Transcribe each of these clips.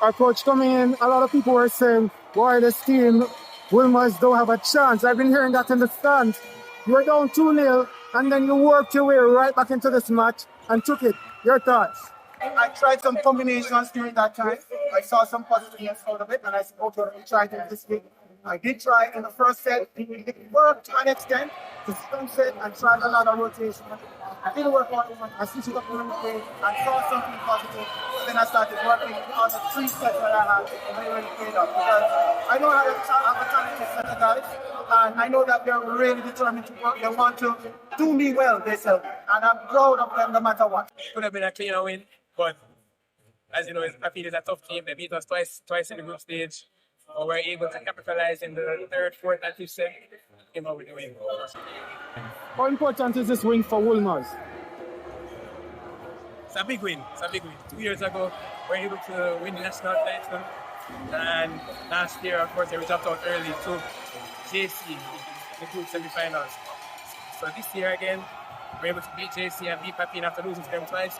our coach coming in, a lot of people were saying, boy, this team, Wolmer's don't have a chance. I've been hearing that in the stands. You were down 2-0, and then you worked your way right back into this match and took it. Your thoughts? I tried some combinations during that time. I saw some positiveness out of it, and I spoke to try it this week. I did try in the first set. It worked to an extent. The second set, I tried a lot of rotation. I didn't work on it. I switched it up a little bit and saw something positive. Then I started working on the 3 sets that I had, and it really paid off. Because I know I have a talented set of guys, and I know that they're really determined to work. They want to do me well, they say. And I'm proud of them no matter what. Could have been a cleaner win, but as you know, Papine is a tough team. They beat us twice in the group stage. But we're able to capitalize in the 3rd, 4th, and 5th set. Came out with the win. How important is this win for Wolmer's? It's a big win. 2 years ago, we were able to win the national title. And last year, of course, we dropped out early to JC in the group semi-finals. So this year again, we're able to beat JC and beat Papine after losing to them twice.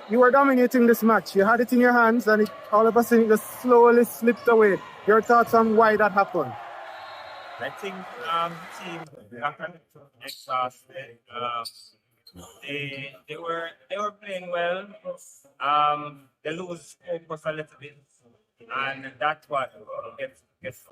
You were dominating this match. You had it in your hands, and all of a sudden, it just slowly slipped away. Your thoughts on why that happened? I think team exhausted. They were playing well. They lose focus a little bit, and that's what gets